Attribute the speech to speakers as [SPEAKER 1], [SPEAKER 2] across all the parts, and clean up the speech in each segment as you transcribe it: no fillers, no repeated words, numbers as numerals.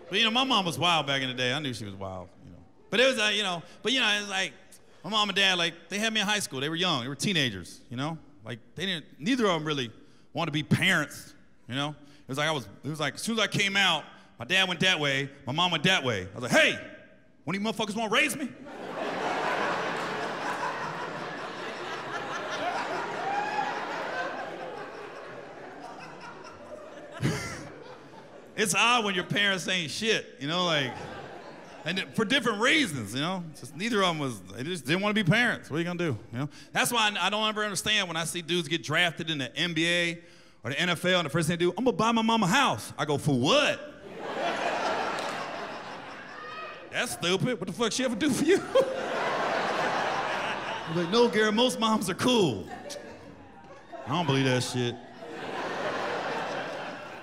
[SPEAKER 1] But, my mom was wild back in the day. I knew she was wild, But it was, it's like, my mom and dad, they had me in high school. They were young. They were teenagers, neither of them really wanted to be parents, It was like, as soon as I came out, my dad went that way, my mom went that way. I was like, hey, one of you motherfuckers want to raise me? It's odd when your parents ain't shit, and for different reasons, Just neither of them they just didn't want to be parents. What are you gonna do, That's why I don't ever understand when I see dudes get drafted in the NBA or the NFL, and the first thing they do, I'm gonna buy my mom a house. I go, for what? That's stupid. What the fuck she ever do for you? I'm like, no, Gary, most moms are cool. I don't believe that shit.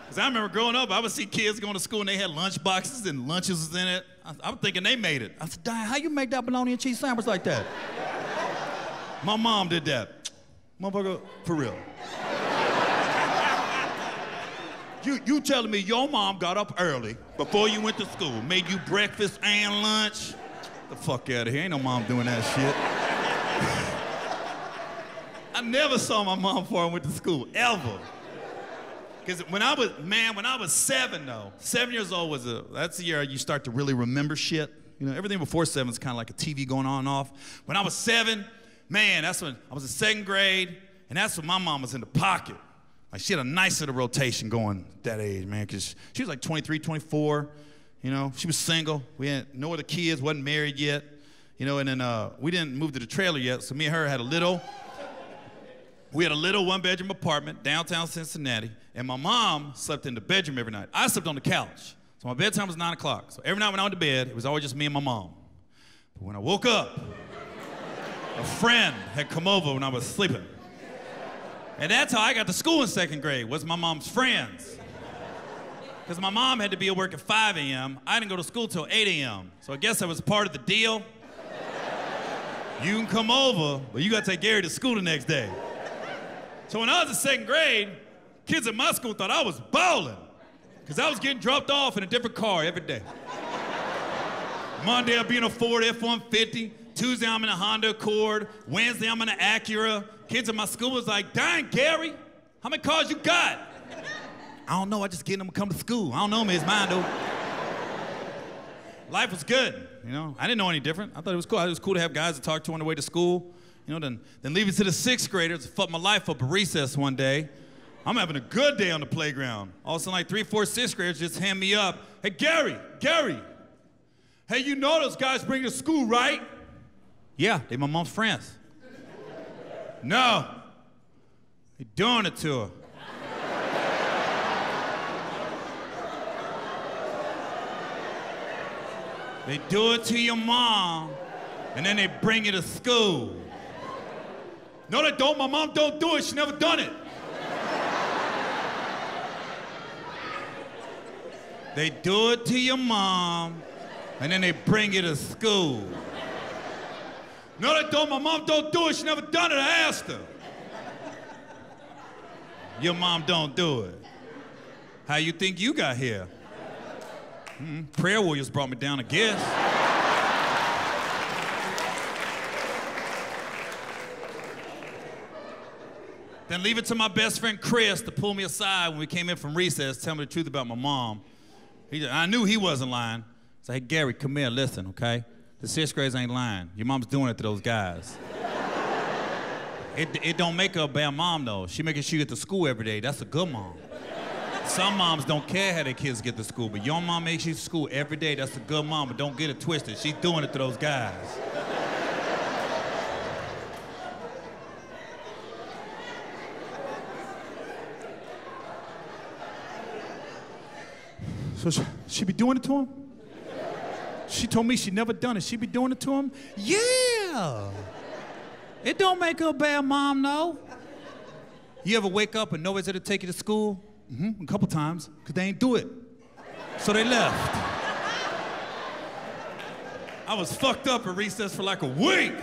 [SPEAKER 1] Because I remember growing up, I would see kids going to school and they had lunch boxes and lunches was in it. I was thinking they made it. I said, Diane, how you make that bologna and cheese sandwich like that? My mom did that. Motherfucker, for real. You telling me your mom got up early before you went to school, made you breakfast and lunch? Get the fuck out of here. Ain't no mom doing that shit. I never saw my mom before I went to school, ever. Because when I was 7 though, 7 years old that's the year you start to really remember shit. Everything before 7 is kind of like a TV going on and off. When I was 7, that's when I was in 2nd grade, and that's when my mom was in the pocket. Like, she had a nice little rotation going at that age, man, because she was like 23, 24, she was single. We had no other kids, wasn't married yet, and then we didn't move to the trailer yet, so me and her had a little 1-bedroom apartment downtown Cincinnati, and my mom slept in the bedroom every night. I slept on the couch, so my bedtime was 9 o'clock. So every night when I went to bed, it was always just me and my mom. But when I woke up, a friend had come over when I was sleeping. And that's how I got to school in 2nd grade, was my mom's friends. Because my mom had to be at work at 5 a.m. I didn't go to school till 8 a.m. So I guess that was part of the deal. You can come over, but you gotta take Gary to school the next day. So when I was in 2nd grade, kids at my school thought I was balling, because I was getting dropped off in a different car every day. Monday I'll be in a Ford F-150, Tuesday I'm in a Honda Accord, Wednesday I'm in an Acura. Kids at my school was like, dang, Gary, how many cars you got? I don't know, I just get them to come to school. I don't know, man, it's mine though. Life was good, I didn't know any different. I thought it was cool. It was cool to have guys to talk to on the way to school. Then leave it to the 6th graders to fuck my life up at recess one day. I'm having a good day on the playground. All of a sudden, like 3, 4, 6th graders just hand me up. Hey, Gary, hey, you know those guys bring you to school, right? Yeah, they my mom's friends. No, they doing it to her. They do it to your mom, and then they bring you to school. No, they don't. My mom don't do it. She never done it. They do it to your mom, and then they bring you to school. No, they don't. My mom don't do it. She never done it. I asked her. Your mom don't do it. How you think you got here? Prayer warriors brought me down, I guess. Then leave it to my best friend Chris to pull me aside when we came in from recess, tell me the truth about my mom. I knew he wasn't lying. So, hey, Gary, come here, listen, okay? The 6th graders ain't lying. Your mom's doing it to those guys. It don't make her a bad mom, though. She making sure you get to school every day. That's a good mom. Some moms don't care how their kids get to school, but your mom makes you to school every day. That's a good mom, but don't get it twisted. She's doing it to those guys. So she be doing it to him? She told me she never done it. She be doing it to him? Yeah. It don't make her a bad mom, no. You ever wake up and nobody's there to take you to school? A couple times, because they ain't do it. So they left. I was fucked up at recess for like a week.